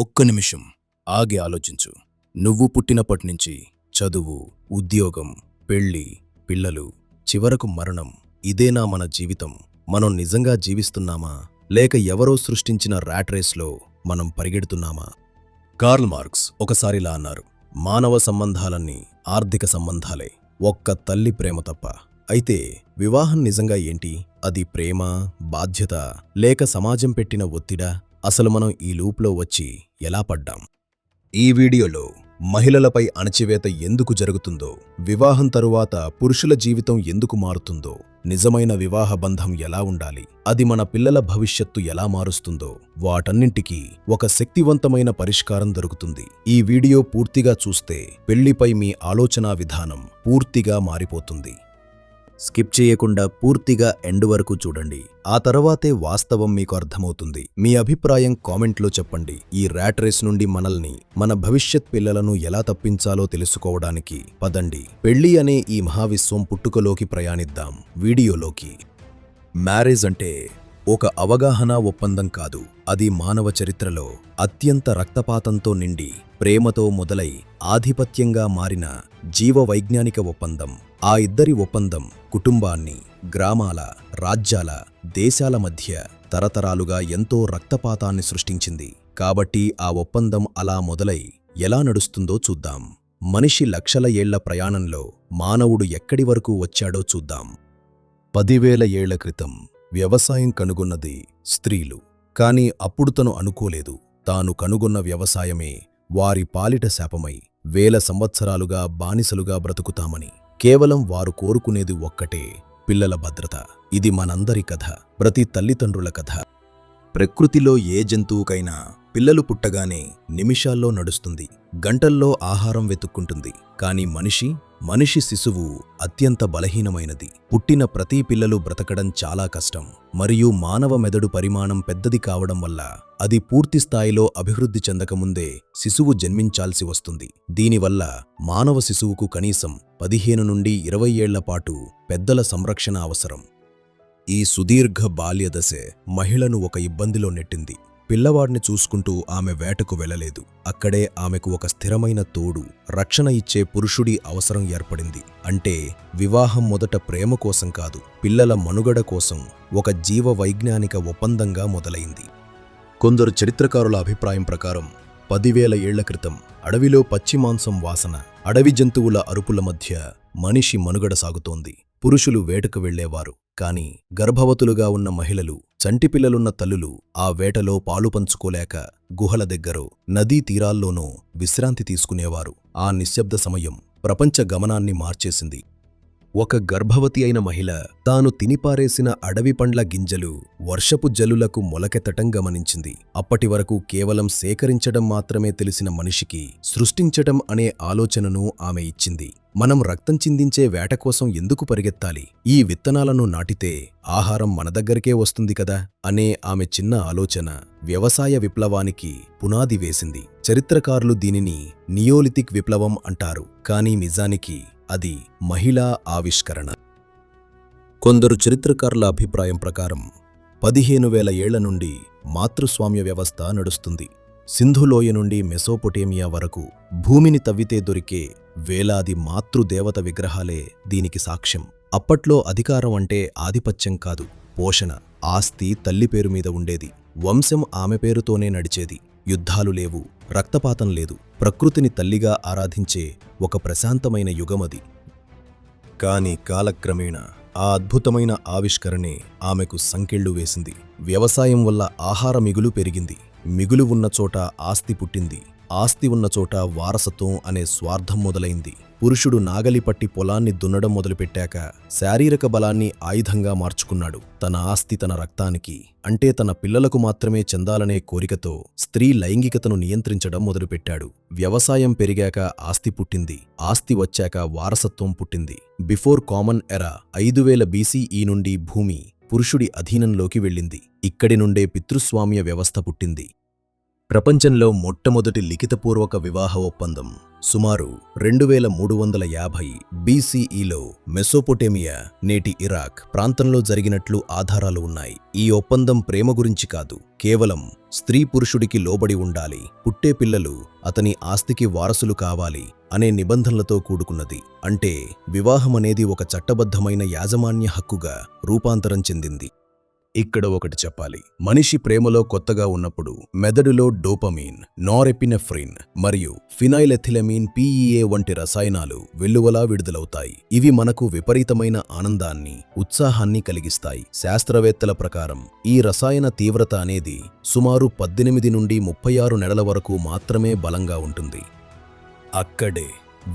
ఒక్క నిమిషం ఆగి ఆలోచించు. నువ్వు పుట్టినప్పటినుంచి చదువు, ఉద్యోగం, పెళ్ళి, పిల్లలు, చివరకు మరణం, ఇదేనా మన జీవితం? మనం నిజంగా జీవిస్తున్నామా, లేక ఎవరో సృష్టించిన ర్యాట్ రేస్లో మనం పరిగెడుతున్నామా? కార్ల్ మార్క్స్ ఒకసారిలా అన్నారు, మానవ సంబంధాలన్నీ ఆర్థిక సంబంధాలే, ఒక్క తల్లి ప్రేమ తప్ప. అయితే వివాహం నిజంగా ఏంటి? అది ప్రేమ, బాధ్యత, లేక సమాజం పెట్టిన ఒత్తిడా? అసలు మనం ఈ లూప్లో వచ్చి ఎలా పడ్డాం? ఈ వీడియోలో మహిళలపై అణచివేత ఎందుకు జరుగుతుందో, వివాహం తరువాత పురుషుల జీవితం ఎందుకు మారుతుందో, నిజమైన వివాహ బంధం ఎలా ఉండాలి, అది మన పిల్లల భవిష్యత్తు ఎలా మారుస్తుందో, వాటన్నింటికీ ఒక శక్తివంతమైన పరిష్కారం దొరుకుతుంది. ఈ వీడియో పూర్తిగా చూస్తే పెళ్లిపై మీ ఆలోచనా విధానం పూర్తిగా మారిపోతుంది. స్కిప్ చేయకుండా పూర్తిగా ఎండ్ వరకు చూడండి. ఆ తర్వాతే వాస్తవం మీకు అర్థమవుతుంది. మీ అభిప్రాయం కామెంట్లో చెప్పండి. ఈ ర్యాట్ రేస్ నుండి మనల్ని, మన భవిష్యత్ పిల్లలను ఎలా తప్పించాలో తెలుసుకోవడానికి పదండి, పెళ్లి అనే ఈ మహావిశ్వం పుట్టుకలోకి ప్రయాణిద్దాం. వీడియోలోకి. మ్యారేజ్ అంటే ఒక అవగాహన ఒప్పందం కాదు. అది మానవ చరిత్రలో అత్యంత రక్తపాతంతో నిండి, ప్రేమతో మొదలై ఆధిపత్యంగా మారిన జీవవైజ్ఞానిక ఒప్పందం. ఆ ఇద్దరి ఒప్పందం కుటుంబాన్ని, గ్రామాల, రాజ్యాల, దేశాల మధ్య తరతరాలుగా ఎంతో రక్తపాతాన్ని సృష్టించింది. కాబట్టి ఆ ఒప్పందం అలా మొదలై ఎలా నడుస్తుందో చూద్దాం. మనిషి లక్షల ఏళ్ల ప్రయాణంలో మానవుడు ఎక్కడి వరకు వచ్చాడో చూద్దాం. 10,000 ఏళ్ల క్రితం వ్యవసాయం కనుగొన్నది స్త్రీలు. కాని అప్పుడు తను అనుకోలేదు, తాను కనుగొన్న వ్యవసాయమే వారి పాలిట శాపమై వేల సంవత్సరాలుగా బానిసలుగా బ్రతుకుతామని. కేవలం వారు కోరుకునేది ఒక్కటే, పిల్లల భద్రత. ఇది మనందరి కథ, ప్రతి తల్లిదండ్రుల కథ. ప్రకృతిలో ఏ జంతువుకైనా పిల్లలు పుట్టగానే నిమిషాల్లో నడుస్తుంది, గంటల్లో ఆహారం వెతుక్కుంటుంది. కాని మనిషి శిశువు అత్యంత బలహీనమైనది. పుట్టిన ప్రతి పిల్లలు బ్రతకడం చాలా కష్టం. మరియు మానవ మెదడు పరిమాణం పెద్దది కావడం వల్ల అది పూర్తి స్థాయిలో అభివృద్ధి చెందకముందే శిశువు జన్మించాల్సి వస్తుంది. దీనివల్ల మానవ శిశువుకు కనీసం 15 నుండి 20 ఏళ్ల పాటు పెద్దల సంరక్షణ అవసరం. ఈ సుదీర్ఘ బాల్యదశే మహిళను ఒక ఇబ్బందిలో నెట్టింది. పిల్లవాడిని చూసుకుంటూ ఆమె వేటకు వెళ్లలేదు. అక్కడే ఆమెకు ఒక స్థిరమైన తోడు, రక్షణ ఇచ్చే పురుషుడి అవసరం ఏర్పడింది. అంటే వివాహం మొదట ప్రేమ కోసం కాదు, పిల్లల మనుగడ కోసం ఒక జీవవైజ్ఞానిక ఒప్పందంగా మొదలైంది. కొందరు చరిత్రకారుల అభిప్రాయం ప్రకారం 10,000 ఏళ్ల క్రితం అడవిలో పచ్చిమాంసం వాసన, అడవి జంతువుల అరుపుల మధ్య మనిషి మనుగడ సాగుతోంది. పురుషులు వేటకు వెళ్లేవారు, కాని గర్భవతులుగా ఉన్న మహిళలు, చంటిపిల్లలున్న తల్లులు ఆ వేటలో పాలు పంచుకోలేక గుహల దగ్గరో, నదీ తీరాల్లోనో విశ్రాంతి తీసుకునేవారు. ఆ నిశ్శబ్ద సమయం ప్రపంచ గమనాన్ని మార్చేసింది. ఒక గర్భవతి అయిన మహిళ తాను తినిపారేసిన అడవి పండ్ల గింజలు వర్షపు జల్లులకు మొలకెత్తటం గమనించింది. అప్పటి వరకు కేవలం సేకరించడం మాత్రమే తెలిసిన మనిషికి సృష్టించటం అనే ఆలోచనను ఆమె ఇచ్చింది. మనం రక్తం చిందించే వేట కోసం ఎందుకు పరిగెత్తాలి? ఈ విత్తనాలను నాటితే ఆహారం మన దగ్గరికే వస్తుంది కదా అనే ఆమె చిన్న ఆలోచన వ్యవసాయ విప్లవానికి పునాది వేసింది. చరిత్రకారులు దీనిని నియోలిథిక్ విప్లవం అంటారు, కానీ నిజానికి అది మహిళా ఆవిష్కరణ. కొందరు చరిత్రకారుల అభిప్రాయం ప్రకారం 15,000 ఏళ్ల నుండి మాతృస్వామ్య వ్యవస్థ నడుస్తుంది. సింధులోయ నుండి మెసోపొటేమియా వరకు భూమిని తవ్వితే దొరికే వేలాది మాతృదేవత విగ్రహాలే దీనికి సాక్ష్యం. అప్పట్లో అధికారం అంటే ఆధిపత్యం కాదు, పోషణ. ఆస్తి తల్లి పేరు మీద ఉండేది, వంశం ఆమె పేరుతోనే నడిచేది. యుద్ధాలు లేవు, రక్తపాతం లేదు, ప్రకృతిని తల్లిగా ఆరాధించే ఒక ప్రశాంతమైన యుగమది. కాని కాలక్రమేణా ఆ అద్భుతమైన ఆవిష్కరణే ఆమెకు సంకెళ్ళు వేసింది. వ్యవసాయం వల్ల ఆహార మిగులు పెరిగింది, మిగులు ఉన్న చోట ఆస్తి పుట్టింది, ఆస్తి ఉన్న చోట వారసత్వం అనే స్వార్థం మొదలైంది. పురుషుడు నాగలి పట్టి పొలాన్ని దున్నడం మొదలుపెట్టాక శారీరక బలాన్ని ఆయుధంగా మార్చుకున్నాడు. తన ఆస్తి తన రక్తానికి, అంటే తన పిల్లలకు మాత్రమే చెందాలనే కోరికతో స్త్రీ లైంగికతను నియంత్రించడం మొదలుపెట్టాడు. వ్యవసాయం పెరిగాక ఆస్తి పుట్టింది, ఆస్తి వచ్చాక వారసత్వం పుట్టింది. బిఫోర్ కామన్ ఎరా 5000 BCE నుండి భూమి పురుషుడి అధీనంలోకి వెళ్ళింది. ఇక్కడి నుండే పితృస్వామ్య వ్యవస్థ పుట్టింది. ప్రపంచంలో మొట్టమొదటి లిఖితపూర్వక వివాహ ఒప్పందం సుమారు 2350 BCEలో మెసోపొటేమియా, నేటి ఇరాక్ ప్రాంతంలో జరిగినట్లు ఆధారాలు ఉన్నాయి. ఈ ఒప్పందం ప్రేమ గురించి కాదు, కేవలం స్త్రీ పురుషుడికి లోబడి ఉండాలి, పుట్టే పిల్లలు అతని ఆస్తికి వారసులు కావాలి అనే నిబంధనలతో కూడుకున్నది. అంటే వివాహమనేది ఒక చట్టబద్ధమైన యాజమాన్య హక్కుగా రూపాంతరం చెందింది. ఇక్కడ ఒకటి చెప్పాలి, మనిషి ప్రేమలో కొత్తగా ఉన్నప్పుడు మెదడులో డోపమీన్, నారెపినెఫ్రిన్ మరియు ఫినైలెథిలమీన్ PEA వంటి రసాయనాలు వెల్లువలా విడుదలవుతాయి. ఇవి మనకు విపరీతమైన ఆనందాన్ని, ఉత్సాహాన్ని కలిగిస్తాయి. శాస్త్రవేత్తల ప్రకారం ఈ రసాయన తీవ్రత అనేది సుమారు 18 నుండి 36 నెలల వరకు మాత్రమే బలంగా ఉంటుంది. అక్కడే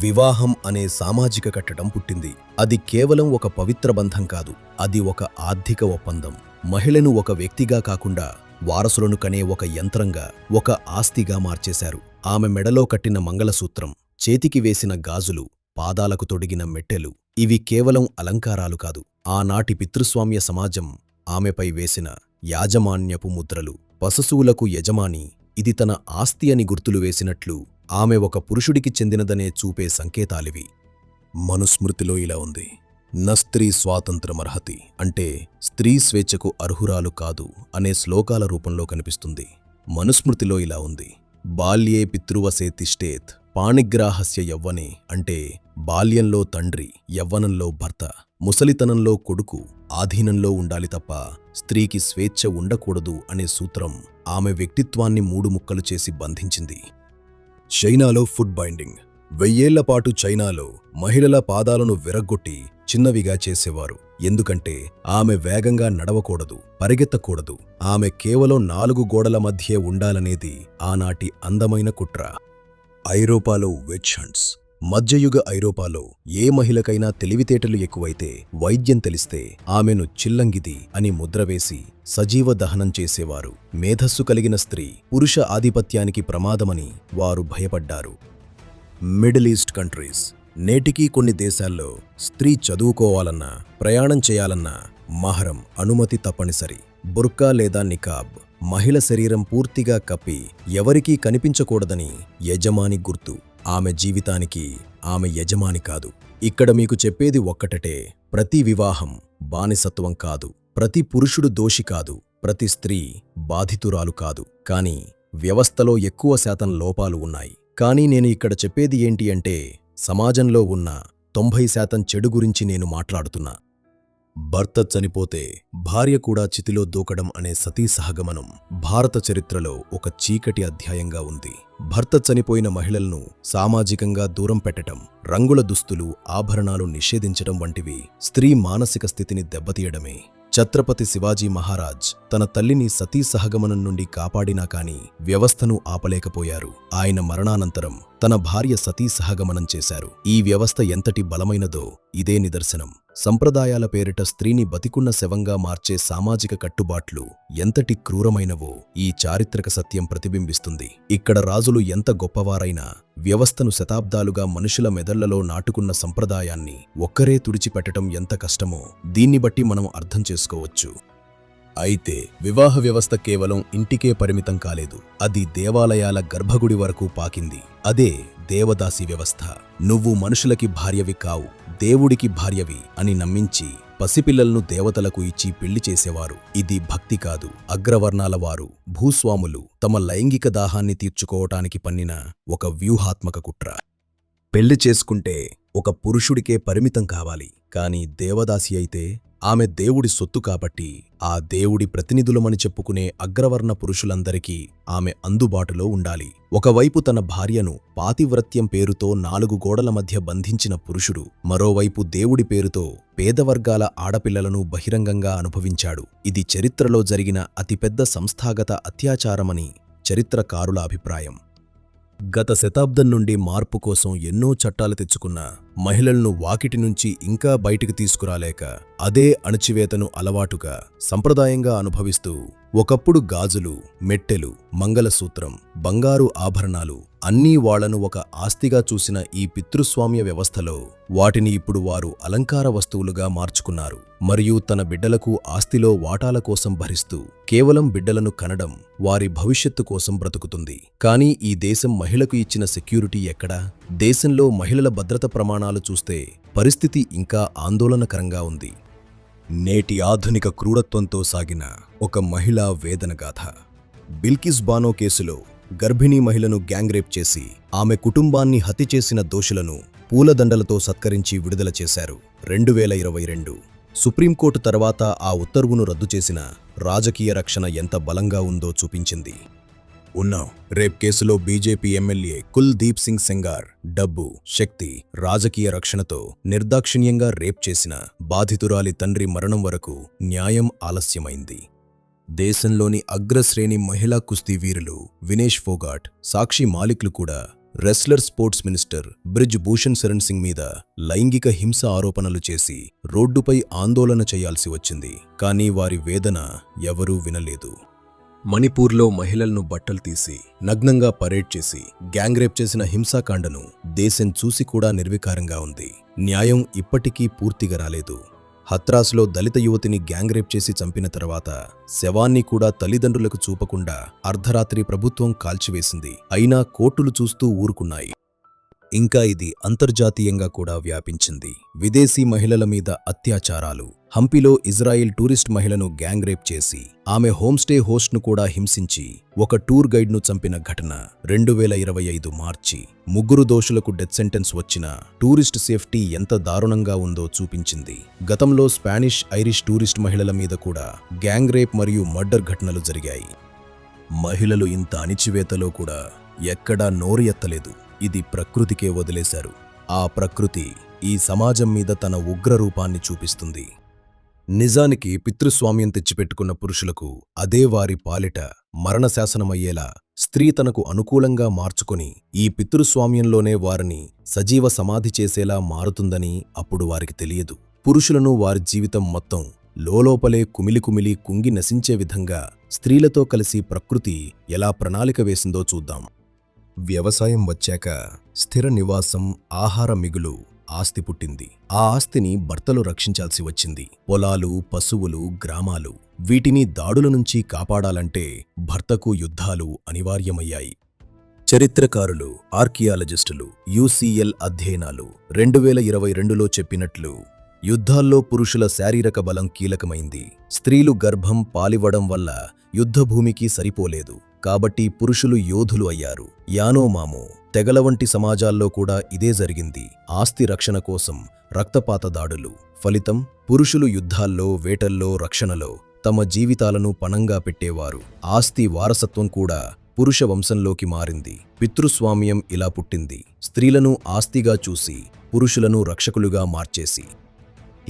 వివాహం అనే సామాజిక కట్టడం పుట్టింది. అది కేవలం ఒక పవిత్ర బంధం కాదు, అది ఒక ఆర్థిక ఒప్పందం. మహిళను ఒక వ్యక్తిగా కాకుండా వారసులను కనే ఒక యంత్రంగా, ఒక ఆస్తిగా మార్చేశారు. ఆమె మెడలో కట్టిన మంగళసూత్రం, చేతికి వేసిన గాజులు, పాదాలకు తొడిగిన మెట్టెలు ఇవి కేవలం అలంకారాలు కాదు, ఆనాటి పితృస్వామ్య సమాజం ఆమెపై వేసిన యాజమాన్యపు ముద్రలు. పశువులకు యజమాని, ఇది తన ఆస్తి అని గుర్తులు వేసినట్లు ఆమె ఒక పురుషుడికి చెందినదనే చూపే సంకేతాలివి. మనుస్మృతిలో ఇలా ఉంది, న స్త్రీ స్వాతంత్రమర్హతి, అంటే స్త్రీ స్వేచ్ఛకు అర్హురాలు కాదు అనే శ్లోకాల రూపంలో కనిపిస్తుంది. మనుస్మృతిలో ఇలా ఉంది, బాల్యే పితృవసే తిష్టేత్ పాణిగ్రాహస్య యవ్వనే, అంటే బాల్యంలో తండ్రి, యవ్వనంలో భర్త, ముసలితనంలో కొడుకు ఆధీనంలో ఉండాలి తప్ప స్త్రీకి స్వేచ్ఛ ఉండకూడదు అనే సూత్రం ఆమె వ్యక్తిత్వాన్ని 3 ముక్కలు చేసి బంధించింది. చైనాలో ఫుట్ బైండింగ్. 1000 ఏళ్ల పాటు చైనాలో మహిళల పాదాలను విరగ్గొట్టి చిన్నవిగా చేసేవారు. ఎందుకంటే ఆమె వేగంగా నడవకూడదు, పరిగెత్తకూడదు, ఆమె కేవలం 4 గోడల మధ్యే ఉండాలనేది ఆనాటి అందమైన కుట్ర. ఐరోపాలో విచ్ హంట్స్. మధ్యయుగ ఐరోపాలో ఏ మహిళకైనా తెలివితేటలు ఎక్కువైతే, వైద్యం తెలిస్తే ఆమెను చిల్లంగిది అని ముద్రవేసి సజీవ దహనం చేసేవారు. మేధస్సు కలిగిన స్త్రీ పురుష ఆధిపత్యానికి ప్రమాదమని వారు భయపడ్డారు. Middle east countries. నేటికీ కొన్ని దేశాల్లో స్త్రీ చదువుకోవాలన్నా, ప్రయాణం చేయాలన్నా మహరం అనుమతి తప్పనిసరి. బుర్కా లేదా నికాబ్, మహిళ శరీరం పూర్తిగా కప్పి ఎవరికీ కనిపించకూడదని యజమాని గుర్తు. ఆమె జీవితానికి ఆమె యజమాని కాదు. ఇక్కడ మీకు చెప్పేది ఒక్కటటే, ప్రతి వివాహం బానిసత్వం కాదు, ప్రతి పురుషుడు దోషి కాదు, ప్రతి స్త్రీ బాధితురాలు కాదు. కానీ వ్యవస్థలో ఎక్కువ శాతం లోపాలు ఉన్నాయి. కానీ నేను ఇక్కడ చెప్పేది ఏంటి అంటే, సమాజంలో ఉన్న 90% చెడు గురించి నేను మాట్లాడుతున్నా. భర్త చనిపోతే భార్య కూడా చితిలో దూకడం అనే సతీ సహగమనం భారత చరిత్రలో ఒక చీకటి అధ్యాయంగా ఉంది. భర్త చనిపోయిన మహిళలను సామాజికంగా దూరం పెట్టడం, రంగుల దుస్తులు, ఆభరణాలు నిషేధించడం వంటివి స్త్రీ మానసిక స్థితిని దెబ్బతీయడమే. ఛత్రపతి శివాజీ మహారాజ్ తన తల్లిని సతీ సహగమనం నుండి కాపాడినా కాని వ్యవస్థను ఆపలేకపోయారు. ఆయన మరణానంతరం తన భార్య సతీ సహగమనం చేశారు. ఈ వ్యవస్థ ఎంతటి బలమైనదో ఇదే నిదర్శనం. సంప్రదాయాల పేరిట స్త్రీని బతికున్న శవంగా మార్చే సామాజిక కట్టుబాట్లు ఎంతటి క్రూరమైనవో ఈ చారిత్రక సత్యం ప్రతిబింబిస్తుంది. ఇక్కడ రాజులు ఎంత గొప్పవారైనా వ్యవస్థను శతాబ్దాలుగా మనుషుల మెదళ్లలో నాటుకున్న సంప్రదాయాన్ని ఒక్కరే తుడిచిపెట్టడం ఎంత కష్టమో దీన్ని బట్టి మనం అర్థం చేసుకోవచ్చు. అయితే వివాహ వ్యవస్థ కేవలం ఇంటికే పరిమితం కాలేదు, అది దేవాలయాల గర్భగుడి వరకు పాకింది. అదే దేవదాసి వ్యవస్థ. నువ్వు మనుషులకి భార్యవి కావు, దేవుడికి భార్యవి అని నమ్మించి పసిపిల్లలను దేవతలకు ఇచ్చి పెళ్లి చేసేవారు. ఇది భక్తి కాదు, అగ్రవర్ణాల వారు, భూస్వాములు తమ లైంగిక దాహాన్ని తీర్చుకోవటానికి పన్నిన ఒక వ్యూహాత్మక కుట్ర. పెళ్లి చేసుకుంటే ఒక పురుషుడికే పరిమితం కావాలి. కాని దేవదాసి అయితే ఆమె దేవుడి సొత్తు కాబట్టి ఆ దేవుడి ప్రతినిధులమని చెప్పుకునే అగ్రవర్ణ పురుషులందరికీ ఆమె అందుబాటులో ఉండాలి. ఒకవైపు తన భార్యను పాతివ్రత్యం పేరుతో 4 గోడల మధ్య బంధించిన పురుషుడు, మరోవైపు దేవుడి పేరుతో పేదవర్గాల ఆడపిల్లలను బహిరంగంగా అనుభవించాడు. ఇది చరిత్రలో జరిగిన అతిపెద్ద సంస్థాగత అత్యాచారమని చరిత్రకారుల అభిప్రాయం. గత శతాబ్దం నుండి మార్పు కోసం ఎన్నో చట్టాలు తెచ్చుకున్న మహిళలను వాకిటి నుంచి ఇంకా బయటికి తీసుకురాలేక అదే అణచివేతను అలవాటుగా, సంప్రదాయంగా అనుభవిస్తూ ఒకప్పుడు గాజులు, మెట్టెలు, మంగళసూత్రం, బంగారు ఆభరణాలు అన్నీ వాళ్లను ఒక ఆస్తిగా చూసిన ఈ పితృస్వామ్య వ్యవస్థలో వాటిని ఇప్పుడు వారు అలంకార వస్తువులుగా మార్చుకున్నారు. మరియు తన బిడ్డలకు ఆస్తిలో వాటాల కోసం భరిస్తూ కేవలం బిడ్డలను కనడం, వారి భవిష్యత్తు కోసం బ్రతుకుతుంది. కానీ ఈ దేశం మహిళకు ఇచ్చిన సెక్యూరిటీ ఎక్కడా? దేశంలో మహిళల భద్రత ప్రమాణాలు చూస్తే పరిస్థితి ఇంకా ఆందోళనకరంగా ఉంది. నేటి ఆధునిక క్రూరత్వంతో సాగిన ఒక మహిళా వేదనగాథ. బిల్కిస్ బానో కేసులో గర్భిణీ మహిళను గ్యాంగ్ రేప్ చేసి ఆమె కుటుంబాన్ని హత్య చేసిన దోషులను పూలదండలతో సత్కరించి విడుదల చేశారు. 2022 సుప్రీంకోర్టు తర్వాత ఆ ఉత్తర్వును రద్దు చేసిన రాజకీయ రక్షణ ఎంత బలంగా ఉందో చూపించింది. రేప్ కేసులో బీజేపీ ఎమ్మెల్యే కుల్దీప్ సింగ్ సెంగార్ డబ్బు, శక్తి, రాజకీయ రక్షణతో నిర్దాక్షిణ్యంగా రేప్ చేసిన బాధితురాలి తండ్రి మరణం వరకు న్యాయం ఆలస్యమైంది. దేశంలోని అగ్రశ్రేణి మహిళా కుస్తీ వీరులు వినేష్ ఫోగాట్, సాక్షి మాలిక్లు కూడా wrestler sports minister Brij Bhushan Sharan Singh మీద లైంగిక హింస ఆరోపణలు చేసి రోడ్డుపై ఆందోళన చేయాల్సి వచ్చింది. కానీ వారి వేదన ఎవరూ వినలేదు. మణిపూర్లో మహిళలను బట్టలు తీసి నగ్నంగా పరేడ్ చేసి గ్యాంగ్ రేప్ చేసిన హింసాకాండను దేశం చూసి కూడా నిర్వికారంగా ఉంది. న్యాయం ఇప్పటికీ పూర్తిగా రాలేదు. హత్రాస్లో దళిత యువతిని గ్యాంగ్ రేప్ చేసి చంపిన తర్వాత శవాన్ని కూడా తల్లిదండ్రులకు చూపకుండా అర్ధరాత్రి ప్రభుత్వం కాల్చివేసింది. అయినా కోర్టులు చూస్తూ ఊరుకున్నాయి. ఇంకా ఇది అంతర్జాతీయంగా కూడా వ్యాపించింది. విదేశీ మహిళల మీద అత్యాచారాలు. హంపీలో ఇజ్రాయిల్ టూరిస్ట్ మహిళను గ్యాంగ్ రేప్ చేసి ఆమె హోంస్టే హోస్ట్ను కూడా హింసించి ఒక టూర్ గైడ్ను చంపిన ఘటన 2025 మార్చి. 3 దోషులకు డెత్ సెంటెన్స్ వచ్చిన టూరిస్ట్ సేఫ్టీ ఎంత దారుణంగా ఉందో చూపించింది. గతంలో స్పానిష్, ఐరిష్ టూరిస్ట్ మహిళల మీద కూడా గ్యాంగ్ రేప్ మరియు మర్డర్ ఘటనలు జరిగాయి. మహిళలు ఇంత అణిచివేతలో కూడా ఎక్కడా నోరు ఎత్తలేదు. ఇది ప్రకృతికే వదిలేశారు. ఆ ప్రకృతి ఈ సమాజం మీద తన ఉగ్రరూపాన్ని చూపిస్తుంది. నిజానికి పితృస్వామ్యం తెచ్చిపెట్టుకున్న పురుషులకు అదే వారి పాలిట మరణశాసనమయ్యేలా స్త్రీ తనకు అనుకూలంగా మార్చుకొని ఈ పితృస్వామ్యంలోనే వారిని సజీవ సమాధి చేసేలా మారుతుందని అప్పుడు వారికి తెలియదు. పురుషులను వారి జీవితం మొత్తం లోలోపలే కుమిలి కుంగి నశించే విధంగా స్త్రీలతో కలిసి ప్రకృతి ఎలా ప్రణాళిక వేసిందో చూద్దాం. వ్యవసాయం వచ్చాక స్థిర నివాసం, ఆహార మిగులు, ఆస్తి పుట్టింది. ఆ ఆస్తిని భర్తలు రక్షించాల్సి వచ్చింది. పొలాలు, పశువులు, గ్రామాలు, వీటిని దాడుల నుంచి కాపాడాలంటే భర్తకు యుద్ధాలు అనివార్యమయ్యాయి. చరిత్రకారులు, ఆర్కియాలజిస్టులు, యూసీఎల్ అధ్యయనాలు 2022లో చెప్పినట్లు యుద్ధాల్లో పురుషుల శారీరక బలం కీలకమైంది. స్త్రీలు గర్భం పాలివ్వడం వల్ల యుద్ధభూమికి సరిపోలేదు. కాబట్టి పురుషులు యోధులు అయ్యారు. యానోమామో, తెగల వంటి సమాజాల్లో కూడా ఇదే జరిగింది. ఆస్తి రక్షణ కోసం రక్తపాత దాడులు. ఫలితం పురుషులు యుద్ధాల్లో, వేటల్లో, రక్షణలో తమ జీవితాలను పణంగా పెట్టేవారు. ఆస్తి వారసత్వం కూడా పురుష వంశంలోకి మారింది. పితృస్వామ్యం ఇలా పుట్టింది. స్త్రీలను ఆస్తిగా చూసి పురుషులను రక్షకులుగా మార్చేసి.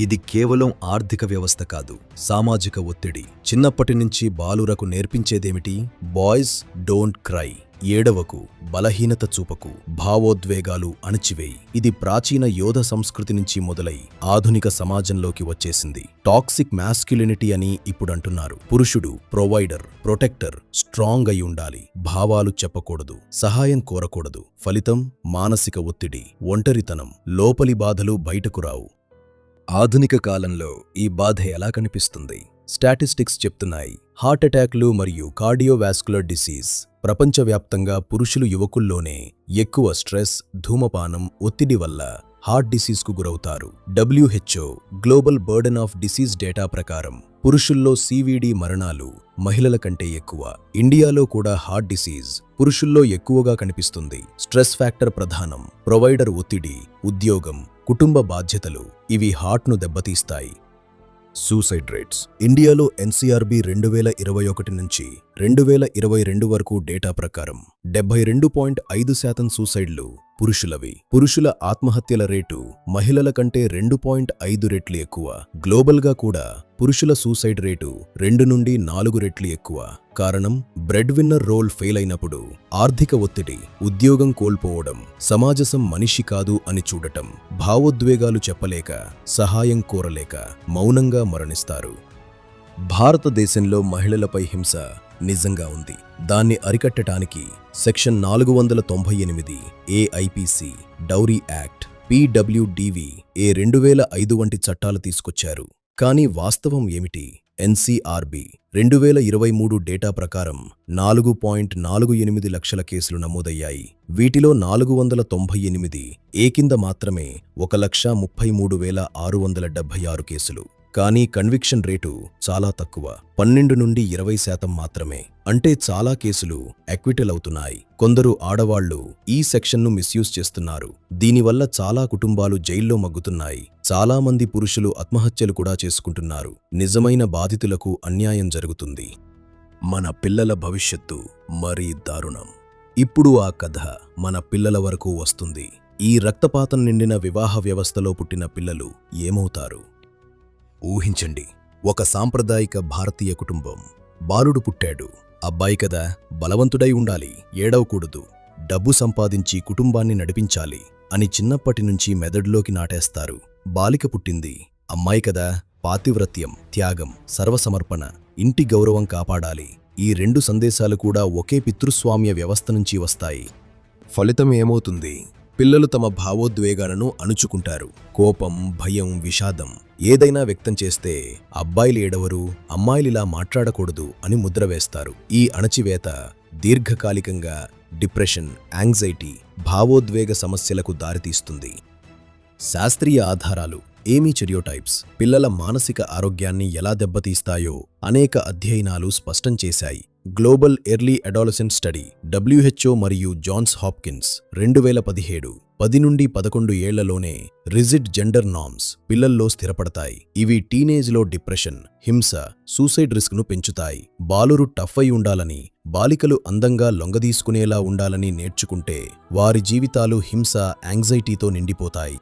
ఇది కేవలం ఆర్థిక వ్యవస్థ కాదు, సామాజిక ఒత్తిడి. చిన్నప్పటి నుంచి బాలురకు నేర్పించేదేమిటి? బాయ్స్ డోంట్ క్రై, ఏడవకు, బలహీనత చూపకు, భావోద్వేగాలు అణచివేయి. ఇది ప్రాచీన యోధ సంస్కృతి నుంచి మొదలై ఆధునిక సమాజంలోకి వచ్చేసింది. టాక్సిక్ మ్యాస్క్యులినిటీ అని ఇప్పుడంటున్నారు. పురుషుడు ప్రొవైడర్, ప్రొటెక్టర్, స్ట్రాంగ్ అయి ఉండాలి. భావాలు చెప్పకూడదు, సహాయం కోరకూడదు. ఫలితం మానసిక ఒత్తిడి, ఒంటరితనం, లోపలి బాధలు బయటకు రావు. ఆధునిక కాలంలో ఈ బాధ ఎలా కనిపిస్తుంది? స్టాటిస్టిక్స్ చెప్తున్నాయి. హార్ట్ అటాక్లు మరియు కార్డియోవాస్కులర్ డిసీజ్ ప్రపంచవ్యాప్తంగా పురుషులు యువకుల్లోనే ఎక్కువ స్ట్రెస్, ధూమపానం, ఒత్తిడి వల్ల హార్ట్ డిసీజ్కు గురవుతారు. WHO global burden of disease data ప్రకారం పురుషుల్లో CVD మరణాలు మహిళల కంటే ఎక్కువ. ఇండియాలో కూడా హార్ట్ డిసీజ్ పురుషుల్లో ఎక్కువగా కనిపిస్తుంది. స్ట్రెస్ ఫ్యాక్టర్ ప్రధానం. ప్రొవైడర్ ఒత్తిడి, ఉద్యోగం, కుటుంబ బాధ్యతలు ఇవి హార్ట్ను దెబ్బతీస్తాయి. Suicide rates. ఇండియాలో NCRB 2021 నుంచి 2022 వరకు డేటా ప్రకారం 72.5% సూసైడ్లు పురుషులవి. పురుషుల ఆత్మహత్యల రేటు మహిళల కంటే 2.5 రెట్లు ఎక్కువ. గ్లోబల్గా కూడా పురుషుల సూసైడ్ రేటు 2 నుండి 4 రెట్లు ఎక్కువ. కారణం, బ్రెడ్ విన్నర్ రోల్ ఫెయిల్ అయినప్పుడు ఆర్థిక ఒత్తిడి, ఉద్యోగం కోల్పోవడం, సమాజం మనిషి కాదు అని చూడటం, భావోద్వేగాలు చెప్పలేక, సహాయం కోరలేక మౌనంగా మరణిస్తారు. భారతదేశంలో మహిళలపై హింస నిజంగా ఉంది. దాన్ని అరికట్టడానికి సెక్షన్ 498 ఏఐపిసి, డౌరీ యాక్ట్, పీడబ్ల్యూడీవీ, 2005 వంటి చట్టాలు తీసుకొచ్చారు. కానీ వాస్తవం ఏమిటి? ఎన్సీఆర్బీ 2023 డేటా ప్రకారం 4.48 లక్షల కేసులు నమోదయ్యాయి. వీటిలో 498 కింద మాత్రమే 1,33,676 కేసులు. కానీ కన్విక్షన్ రేటు చాలా తక్కువ, 12 నుండి 20% మాత్రమే. అంటే చాలా కేసులు అక్విటల్ అవుతున్నాయి. కొందరు ఆడవాళ్లు ఈ సెక్షన్ను మిస్యూజ్ చేస్తున్నారు. దీనివల్ల చాలా కుటుంబాలు జైల్లో మగ్గుతున్నాయి. చాలా మంది పురుషులు ఆత్మహత్యలు కూడా చేసుకుంటున్నారు. నిజమైన బాధితులకు అన్యాయం జరుగుతుంది. మన పిల్లల భవిష్యత్తు మరీ దారుణం. ఇప్పుడు ఆ కథ మన పిల్లల వరకు వస్తుంది. ఈ రక్తపాతం నిండిన వివాహ వ్యవస్థలో పుట్టిన పిల్లలు ఏమవుతారు? ఊహించండి, ఒక సాంప్రదాయిక భారతీయ కుటుంబం. బాలుడు పుట్టాడు. అబ్బాయి కదా, బలవంతుడై ఉండాలి, ఏడవకూడదు, డబ్బు సంపాదించి కుటుంబాన్ని నడిపించాలి అని చిన్నప్పటి నుంచి మెదడులోకి నాటేస్తారు. బాలిక పుట్టింది. అమ్మాయి కదా, పాతివ్రత్యం, త్యాగం, సర్వసమర్పణ, ఇంటి గౌరవం కాపాడాలి. ఈ 2 సందేశాలు కూడా ఒకే పితృస్వామ్య వ్యవస్థ నుంచి వస్తాయి. ఫలితం ఏమవుతుంది? పిల్లలు తమ భావోద్వేగాలను అణుచుకుంటారు. కోపం, భయం, విషాదం ఏదైనా వ్యక్తం చేస్తే అబ్బాయిలు ఏడవరు, అమ్మాయిలిలా మాట్లాడకూడదు అని ముద్ర వేస్తారు. ఈ అణచివేత దీర్ఘకాలికంగా డిప్రెషన్, యాంగ్జైటీ, భావోద్వేగ సమస్యలకు దారితీస్తుంది. శాస్త్రీయ ఆధారాలు ఏమీ స్టెరియోటైప్స్ పిల్లల మానసిక ఆరోగ్యాన్ని ఎలా దెబ్బతీస్తాయో అనేక అధ్యయనాలు స్పష్టం చేశాయి. Global early adolescent study, WHO మరియు జాన్స్ హాప్కిన్స్ 2017, 10 నుండి 11 ఏళ్లలోనే రిజిడ్ జెండర్ నార్మ్స్ పిల్లల్లో స్థిరపడతాయి. ఇవి టీనేజ్లో డిప్రెషన్, హింస, సూసైడ్ రిస్క్ను పెంచుతాయి. బాలురు టఫ్ అయి ఉండాలని, బాలికలు అందంగా లొంగదీసుకునేలా ఉండాలని నేర్చుకుంటే వారి జీవితాలు హింస, యాంగ్జైటీతో నిండిపోతాయి.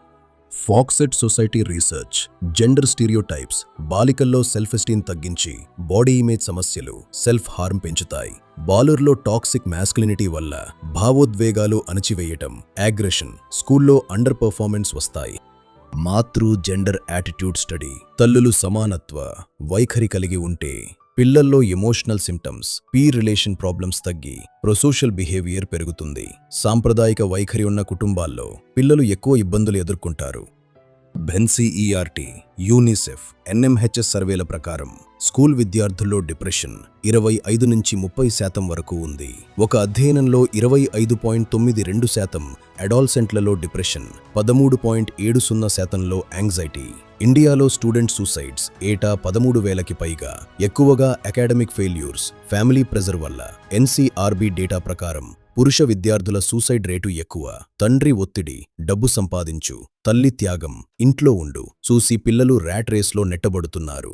Fawcett society research, gender stereotypes బాలికల్లో సెల్ఫ్ ఎస్టీమ్ తగ్గించి బాడీ ఇమేజ్ సమస్యలు, సెల్ఫ్ హార్మ్ పెంచుతాయి. బాలుర్లో టాక్సిక్ మ్యాస్కులినిటీ వల్ల భావోద్వేగాలు అణచివేయటం, అగ్రెషన్, స్కూల్లో అండర్ పర్ఫార్మెన్స్ వస్తాయి. మాతృ జెండర్ యాటిట్యూడ్ స్టడీ, తల్లులు సమానత్వ వైఖరి కలిగి ఉంటే పిల్లల్లో emotional symptoms, peer relation problems తగ్గి ప్రొసోషల్ బిహేవియర్ పెరుగుతుంది. సాంప్రదాయిక వైఖరి ఉన్న కుటుంబాల్లో పిల్లలు ఎక్కువ ఇబ్బందులు ఎదుర్కొంటారు. బెన్సీఈఆర్టీ, యూనిసెఫ్, NMHS సర్వేల ప్రకారం స్కూల్ విద్యార్థుల్లో డిప్రెషన్ 25 నుంచి 30% వరకు ఉంది. ఒక అధ్యయనంలో 25.92% అడాల్సెంట్లలో డిప్రెషన్, 13.70%లో యాంగ్జైటీ. ఇండియాలో స్టూడెంట్ సూసైడ్స్ ఏటా 13,000కి పైగా. ఎక్కువగా అకాడమిక్ ఫెయిల్యూర్స్, ఫ్యామిలీ ప్రెజర్ వల్ల. ఎన్సీఆర్బీ డేటా ప్రకారం పురుష విద్యార్థుల సూసైడ్ రేటు ఎక్కువ. తండ్రి ఒత్తిడి, డబ్బు సంపాదించు, తల్లి త్యాగం, ఇంట్లో ఉండు చూసి పిల్లలు ర్యాట్ రేస్లో నెట్టబడుతున్నారు.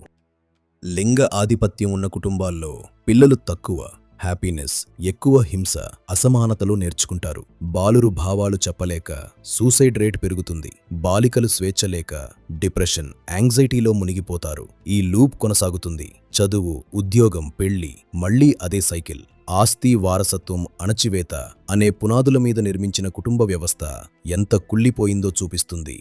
లింగ ఆధిపత్యం ఉన్న కుటుంబాల్లో పిల్లలు తక్కువ హ్యాపీనెస్, ఎక్కువ హింస, అసమానతలు నేర్చుకుంటారు. బాలురు భావాలు చెప్పలేక సూసైడ్ రేటు పెరుగుతుంది. బాలికలు స్వేచ్ఛ లేక డిప్రెషన్, యాంగ్జైటీలో మునిగిపోతారు. ఈ లూప్ కొనసాగుతుంది. చదువు, ఉద్యోగం, పెళ్లి, మళ్లీ అదే సైకిల్. ఆస్తి, వారసత్వం, అణచివేత అనే పునాదుల మీద నిర్మించిన కుటుంబ వ్యవస్థ ఎంత కుళ్ళిపోయిందో చూపిస్తుంది.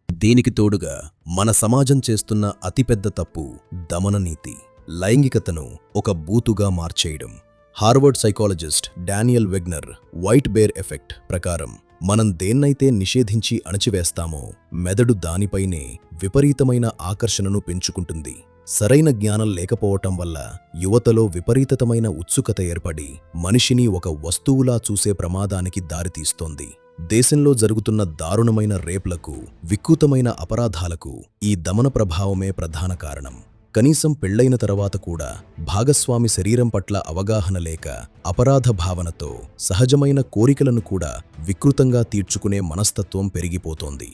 దీనికి తోడుగా మన సమాజం చేస్తున్న అతిపెద్ద తప్పు దమననీతి. లైంగికతను ఒక బూతుగా మార్చేయడం. Harvard psychologist Daniel Wegner white bear effect ప్రకారం మనం దేన్నైతే నిషేధించి అణచివేస్తామో మెదడు దానిపైనే విపరీతమైన ఆకర్షణను పెంచుకుంటుంది. సరైన జ్ఞానం లేకపోవటం వల్ల యువతలో విపరీతమైన ఉత్సుకత ఏర్పడి మనిషిని ఒక వస్తువులా చూసే ప్రమాదానికి దారితీస్తోంది. దేశంలో జరుగుతున్న దారుణమైన రేప్లకు, వికృతమైన అపరాధాలకు ఈ దమన ప్రభావమే ప్రధాన కారణం. కనీసం పెళ్లైన తర్వాత కూడా భాగస్వామి శరీరం పట్ల అవగాహన లేక, అపరాధ భావనతో సహజమైన కోరికలను కూడా వికృతంగా తీర్చుకునే మనస్తత్వం పెరిగిపోతోంది.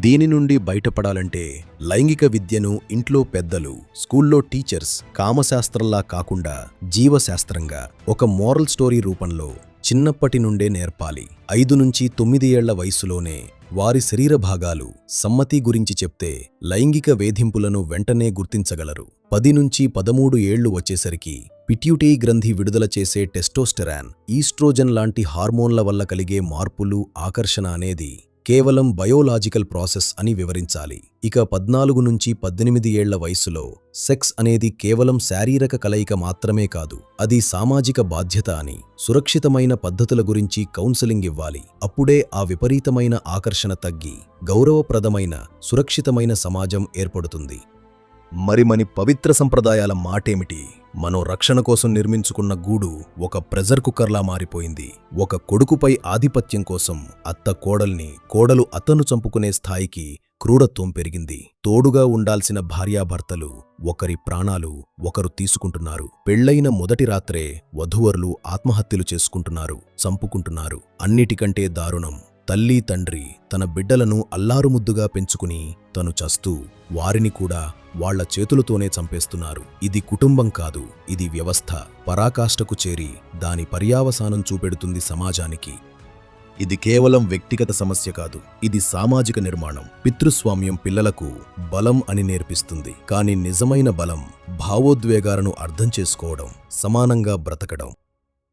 దీని నుండి బయటపడాలంటే లైంగిక విద్యను ఇంట్లో పెద్దలు, స్కూల్లో టీచర్స్ కామశాస్త్రంలా కాకుండా జీవశాస్త్రంగా, ఒక మోరల్ స్టోరీ రూపంలో చిన్నప్పటి నుండే నేర్పాలి. 5 నుంచి 9 ఏళ్ల వయసులోనే వారి శరీర భాగాలు, సమ్మతి గురించి చెప్తే లైంగిక వేధింపులను వెంటనే గుర్తించగలరు. 10 నుంచి 13 ఏళ్లు వచ్చేసరికి పిట్యూటరీ గ్రంథి విడుదల చేసే టెస్టోస్టెరాన్, ఈస్ట్రోజన్ లాంటి హార్మోన్ల వల్ల కలిగే మార్పులు, ఆకర్షణ అనేది కేవలం బయోలాజికల్ ప్రాసెస్ అని వివరించాలి. ఇక 14 నుంచి 18 ఏళ్ల వయసులో సెక్స్ అనేది కేవలం శారీరక కలయిక మాత్రమే కాదు, అది సామాజిక బాధ్యత అని, సురక్షితమైన పద్ధతుల గురించి కౌన్సెలింగ్ ఇవ్వాలి. అప్పుడే ఆ విపరీతమైన ఆకర్షణ తగ్గి గౌరవప్రదమైన, సురక్షితమైన సమాజం ఏర్పడుతుంది. మరి మన పవిత్ర సంప్రదాయాల మాటేమిటి? మనం రక్షణ కోసం నిర్మించుకున్న గూడు ఒక ప్రెజర్ కుక్కర్లా మారిపోయింది. ఒక కొడుకుపై ఆధిపత్యం కోసం అత్త కోడల్ని, కోడలు అత్తను చంపుకునే స్థాయికి క్రూరత్వం పెరిగింది. తోడుగా ఉండాల్సిన భార్యాభర్తలు ఒకరి ప్రాణాలు ఒకరు తీసుకుంటున్నారు. పెళ్లైన మొదటి రాత్రే వధూవరులు ఆత్మహత్యలు చేసుకుంటున్నారు, చంపుకుంటున్నారు. అన్నిటికంటే దారుణం, తల్లి తండ్రి తన బిడ్డలను అల్లారుముద్దుగా పెంచుకుని తను చస్తూ వారిని కూడా వాళ్ల చేతులతోనే చంపేస్తున్నారు. ఇది కుటుంబం కాదు, ఇది వ్యవస్థ. పరాకాష్ఠకు చేరి దాని పర్యావసానం చూపెడుతుంది సమాజానికి. ఇది కేవలం వ్యక్తిగత సమస్య కాదు, ఇది సామాజిక నిర్మాణం. పితృస్వామ్యం పిల్లలకు బలం అని నేర్పిస్తుంది, కానీ నిజమైన బలం భావోద్వేగాలను అర్థం చేసుకోవడం, సమానంగా బ్రతకడం.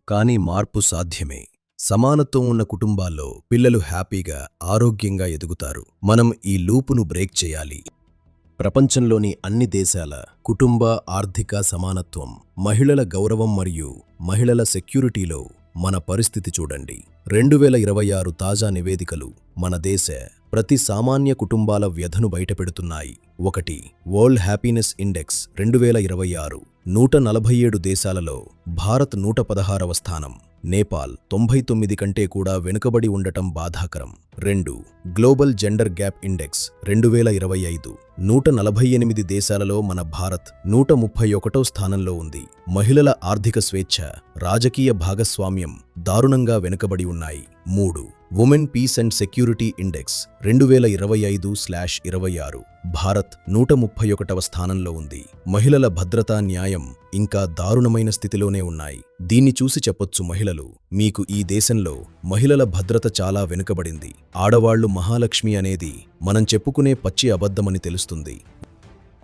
కానీ మార్పు సాధ్యమే. సమానత్వం ఉన్న కుటుంబాల్లో పిల్లలు హ్యాపీగా, ఆరోగ్యంగా ఎదుగుతారు. మనం ఈ లూపును బ్రేక్ చేయాలి. ప్రపంచంలోని అన్ని దేశాల కుటుంబ ఆర్థిక సమానత్వం, మహిళల గౌరవం మరియు మహిళల సెక్యూరిటీలో మన పరిస్థితి చూడండి. 2026 తాజా నివేదికలు మన దేశ ప్రతి సామాన్య కుటుంబాల వ్యధను బయటపెడుతున్నాయి. 1. World happiness index 2026. 147 దేశాలలో భారత్ 116వ స్థానం. నేపాల్ 99 కంటే కూడా వెనుకబడి ఉండటం బాధాకరం. 2. Global gender gap index 2025. 148 దేశాలలో మన భారత్ 131వ స్థానంలో ఉంది. మహిళల ఆర్థిక స్వేచ్ఛ, రాజకీయ భాగస్వామ్యం దారుణంగా వెనుకబడి ఉన్నాయి. 3. Women peace and security index 2025/26. Bharat 131వ స్థానంలో ఉంది. మహిళల భద్రత, న్యాయం ఇంకా దారుణమైన స్థితిలోనే ఉన్నాయి. దీన్ని చూసి చెప్పొచ్చు, మహిళలు, మీకు ఈ దేశంలో మహిళల భద్రత చాలా వెనుకబడింది. ఆడవాళ్లు మహాలక్ష్మి అనేది మనం చెప్పుకునే పచ్చి అబద్ధమని తెలుస్తుంది.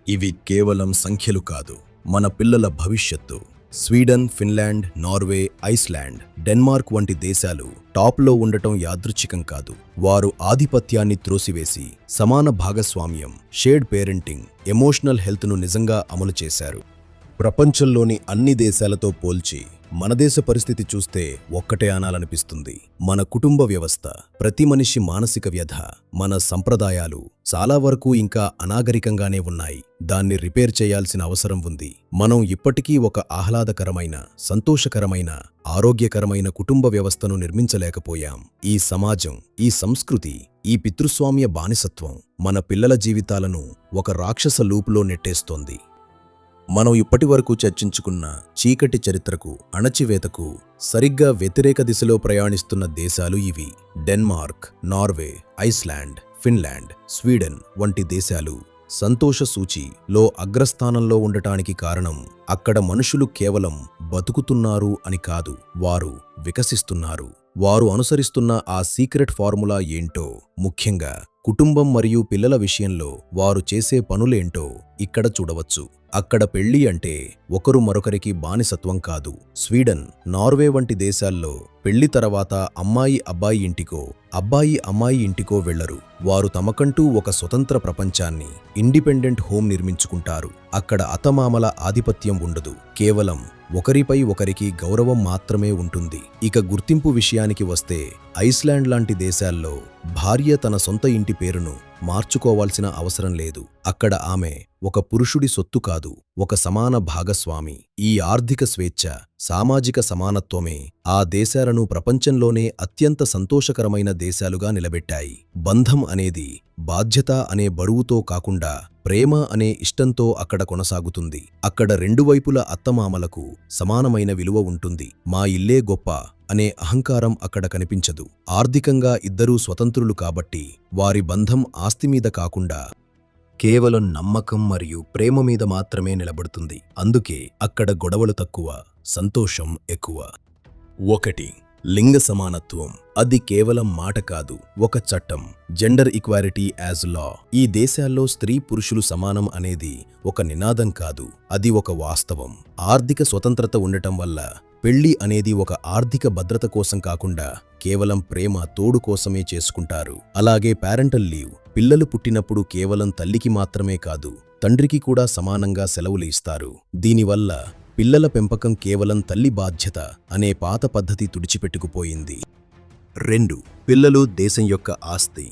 ఇవి కేవలం సంఖ్యలు కాదు, మన పిల్లల భవిష్యత్తు. Sweden, Finland, Norway, Iceland, Denmark వంటి దేశాలు టాప్లో ఉండటం యాదృచ్ఛికం కాదు. వారు ఆధిపత్యాన్ని త్రోసివేసి సమాన భాగస్వామ్యం, షేర్డ్ పేరెంటింగ్, ఎమోషనల్ హెల్త్ను నిజంగా అమలు చేశారు. ప్రపంచంలోని అన్ని దేశాలతో పోల్చి మన దేశ పరిస్థితి చూస్తే ఒక్కటే అనాలనిపిస్తుంది. మన కుటుంబ వ్యవస్థ, ప్రతి మనిషి మానసిక వ్యధ, మన సంప్రదాయాలు చాలా వరకు ఇంకా అనాగరికంగానే ఉన్నాయి. దాన్ని రిపేర్ చేయాల్సిన అవసరం ఉంది. మనం ఇప్పటికీ ఒక ఆహ్లాదకరమైన, సంతోషకరమైన, ఆరోగ్యకరమైన కుటుంబ వ్యవస్థను నిర్మించలేకపోయాం. ఈ సమాజం, ఈ సంస్కృతి, ఈ పితృస్వామ్య బానిసత్వం మన పిల్లల జీవితాలను ఒక రాక్షస లూపులో నెట్టేస్తోంది. మనం ఇప్పటివరకు చర్చించుకున్న చీకటి చరిత్రకు, అణచివేతకు సరిగ్గా వ్యతిరేక దిశలో ప్రయాణిస్తున్న దేశాలు ఇవి. Denmark, Norway, Iceland, Finland, Sweden వంటి దేశాలు సంతోష సూచీలో అగ్రస్థానంలో ఉండటానికి కారణం అక్కడ మనుషులు కేవలం బతుకుతున్నారు అని కాదు, వారు వికసిస్తున్నారు. వారు అనుసరిస్తున్న ఆ సీక్రెట్ ఫార్ములా ఏంటో, ముఖ్యంగా కుటుంబం మరియు పిల్లల విషయంలో వారు చేసే పనులేంటో ఇక్కడ చూడవచ్చు. అక్కడ పెళ్లి అంటే ఒకరు మరొకరికి బానిసత్వం కాదు. స్వీడన్, నార్వే వంటి దేశాల్లో పెళ్లి తర్వాత అమ్మాయి అబ్బాయి ఇంటికో, అబ్బాయి అమ్మాయి ఇంటికో వెళ్లరు. వారు తమకంటూ ఒక స్వతంత్ర ప్రపంచాన్ని, ఇండిపెండెంట్ హోమ్ నిర్మించుకుంటారు. అక్కడ అత్తమామల ఆధిపత్యం ఉండదు, కేవలం ఒకరిపై ఒకరికి గౌరవం మాత్రమే ఉంటుంది. ఇక గుర్తింపు విషయానికి వస్తే ఐస్లాండ్ లాంటి దేశాల్లో భార్య తన సొంత ఇంటి పేరును మార్చుకోవాల్సిన అవసరం లేదు. అక్కడ ఆమె ఒక పురుషుడి సొత్తు కాదు, ఒక సమాన భాగస్వామి. ఈ ఆర్థిక స్వేచ్ఛ, సామాజిక సమానత్వమే ఆ దేశాలను ప్రపంచంలోనే అత్యంత సంతోషకరమైన దేశాలుగా నిలబెట్టాయి. బంధం అనేది బాధ్యత అనే బరువుతో కాకుండా ప్రేమ అనే ఇష్టంతో అక్కడ కొనసాగుతుంది. అక్కడ రెండు వైపుల అత్తమామలకు సమానమైన విలువ ఉంటుంది. మా ఇల్లే గొప్ప అనే అహంకారం అక్కడ కనిపించదు. ఆర్థికంగా ఇద్దరూ స్వతంత్రులు కాబట్టి వారి బంధం ఆస్తి మీద కాకుండా కేవలం నమ్మకం మరియు ప్రేమ మీద మాత్రమే నిలబడుతుంది. అందుకే అక్కడ గొడవలు తక్కువ, సంతోషం ఎక్కువ. 1. లింగ సమానత్వం. అది కేవలం మాట కాదు, ఒక చట్టం. Gender equality as law. ఈ దేశాల్లో స్త్రీ పురుషులు సమానం అనేది ఒక నినాదం కాదు, అది ఒక వాస్తవం. ఆర్థిక స్వతంత్రత ఉండటం వల్ల పెళ్లి అనేది ఒక ఆర్థిక భద్రత కోసం కాకుండా కేవలం ప్రేమ తోడు కోసమే చేసుకుంటారు. అలాగే పేరెంటల్ లీవ్ పిల్లలు పుట్టినప్పుడు కేవలం తల్లికి మాత్రమే కాదు, తండ్రికి కూడా సమానంగా సెలవులు ఇస్తారు. దీనివల్ల పిల్లల పెంపకం కేవలం తల్లి బాధ్యత అనే పాత పద్ధతి తుడిచిపెట్టుకుపోయింది. 2. పిల్లలు దేశం యొక్క ఆస్తి.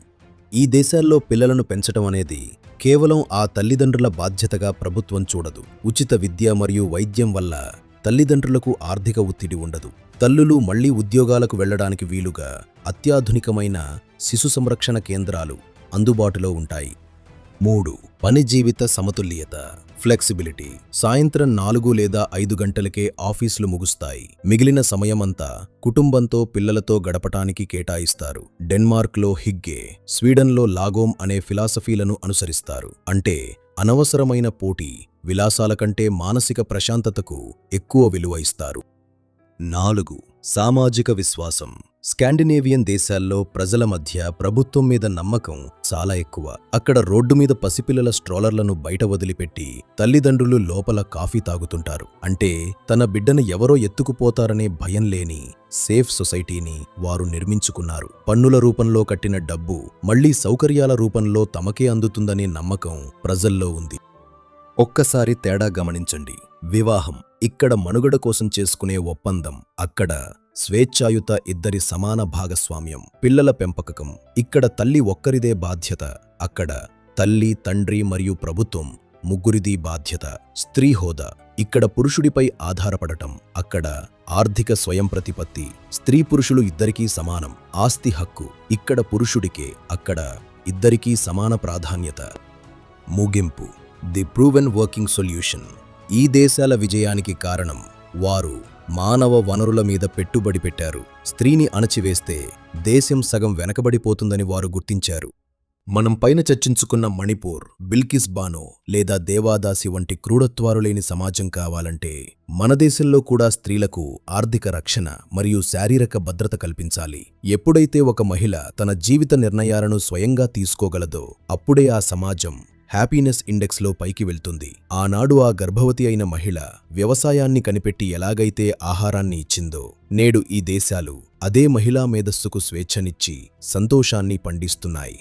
ఈ దేశాల్లో పిల్లలను పెంచటం అనేది కేవలం ఆ తల్లిదండ్రుల బాధ్యతగా ప్రభుత్వం చూడదు. ఉచిత విద్య మరియు వైద్యం వల్ల తల్లిదండ్రులకు ఆర్థిక ఒత్తిడి ఉండదు. తల్లులు మళ్లీ ఉద్యోగాలకు వెళ్లడానికి వీలుగా అత్యాధునికమైన శిశు సంరక్షణ కేంద్రాలు అందుబాటులో ఉంటాయి. 3. పని జీవిత సమతుల్యత, ఫ్లెక్సిబిలిటీ. సాయంత్రం 4 లేదా 5 గంటలకే ఆఫీసులు ముగుస్తాయి. మిగిలిన సమయమంతా కుటుంబంతో పిల్లలతో గడపటానికి కేటాయిస్తారు. డెన్మార్క్లో హిగ్గే, స్వీడన్లో లాగోమ్ అనే ఫిలాసఫీలను అనుసరిస్తారు. అంటే అనవసరమైన పోటీ, విలాసాల కంటే మానసిక ప్రశాంతతకు ఎక్కువ విలువ ఇస్తారు. 4. సామాజిక విశ్వాసం. స్కాండినేవియన్ దేశాల్లో ప్రజల మధ్య ప్రభుత్వం మీద నమ్మకం చాలా ఎక్కువ. అక్కడ రోడ్డు మీద పసిపిల్లల స్ట్రోలర్లను బయట వదిలిపెట్టి తల్లిదండ్రులు లోపల కాఫీ తాగుతుంటారు. అంటే తన బిడ్డను ఎవరో ఎత్తుకుపోతారనే భయం లేని సేఫ్ సొసైటీని వారు నిర్మించుకున్నారు. పన్నుల రూపంలో కట్టిన డబ్బు మళ్లీ సౌకర్యాల రూపంలో తమకే అందుతుందనే నమ్మకం ప్రజల్లో ఉంది. ఒక్కసారి తేడా గమనించండి. వివాహం ఇక్కడ మనుగడ కోసం చేసుకునే ఒప్పందం, అక్కడ స్వేచ్ఛాయుత ఇద్దరి సమాన భాగస్వామ్యం. పిల్లల పెంపకం ఇక్కడ తల్లి ఒక్కరిదే బాధ్యత, అక్కడ తల్లి, తండ్రి మరియు ప్రభుత్వం ముగ్గురిది బాధ్యత. స్త్రీ హోదా ఇక్కడ పురుషుడిపై ఆధారపడటం, అక్కడ ఆర్థిక స్వయం ప్రతిపత్తి. స్త్రీ పురుషులు ఇద్దరికీ సమానం. ఆస్తి హక్కు ఇక్కడ పురుషుడికే, అక్కడ ఇద్దరికీ సమాన ప్రాధాన్యత. ముగింపు. The proven working solution. ఈ దేశాల విజయానికి కారణం వారు మానవ వనరుల మీద పెట్టుబడి పెట్టారు. స్త్రీని అణచివేస్తే దేశం సగం వెనకబడిపోతుందని వారు గుర్తించారు. మనం పైన చర్చించుకున్న మణిపూర్, బిల్కిస్ బానో లేదా దేవాదాసి వంటి క్రూరత్వాలు లేని సమాజం కావాలంటే మన దేశంలో కూడా స్త్రీలకు ఆర్థిక రక్షణ మరియు శారీరక భద్రత కల్పించాలి. ఎప్పుడైతే ఒక మహిళ తన జీవిత నిర్ణయాలను స్వయంగా తీసుకోగలదో అప్పుడే ఆ సమాజం హ్యాపీనెస్ ఇండెక్స్లో పైకి వెళ్తుంది. ఆనాడు ఆ గర్భవతి అయిన మహిళ వ్యవసాయాన్ని కనిపెట్టి ఎలాగైతే ఆహారాన్ని ఇచ్చిందో, నేడు ఈ దేశాలు అదే మహిళా మేధస్సుకు స్వేచ్ఛనిచ్చి సంతోషాన్ని పండిస్తున్నాయి.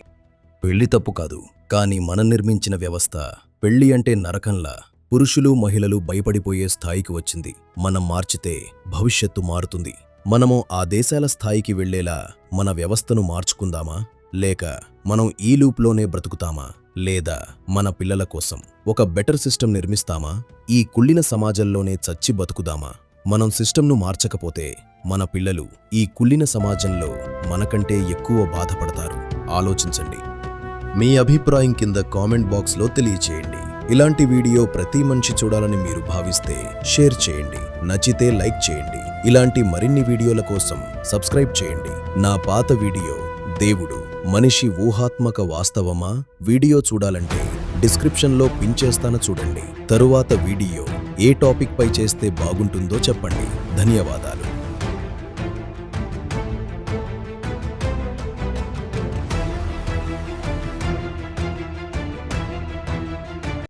పెళ్లి తప్పు కాదు, కానీ మనం నిర్మించిన వ్యవస్థ పెళ్లి అంటే నరకంలా పురుషులు మహిళలు భయపడిపోయే స్థాయికి వచ్చింది. మనం మార్చితే భవిష్యత్తు మారుతుంది. మనము ఆ దేశాల స్థాయికి వెళ్లేలా మన వ్యవస్థను మార్చుకుందామా, లేక మనం ఈ లూప్లోనే బ్రతుకుతామా, లేదా మన పిల్లల కోసం ఒక బెటర్ సిస్టమ్ నిర్మిస్తామా? ఈ కుళ్ళిన సమాజంలోనే చచ్చి బతుకుదామా? మనం సిస్టమ్ను మార్చకపోతే మన పిల్లలు ఈ కుళ్ళిన సమాజంలో మనకంటే ఎక్కువ బాధపడతారు. ఆలోచించండి. మీ అభిప్రాయం కింద కామెంట్ బాక్స్లో తెలియచేయండి. ఇలాంటి వీడియో ప్రతి మనిషి చూడాలని మీరు భావిస్తే షేర్ చేయండి. నచ్చితే లైక్ చేయండి. ఇలాంటి మరిన్ని వీడియోల కోసం సబ్స్క్రైబ్ చేయండి. నా పాత వీడియో దేవుడు మనిషి ఊహాత్మక వాస్తవమా వీడియో చూడాలంటే డిస్క్రిప్షన్లో పిన్ చేస్తాను చూడండి. తరువాత వీడియో ఏ టాపిక్ పై చేస్తే బాగుంటుందో చెప్పండి. ధన్యవాదాలు.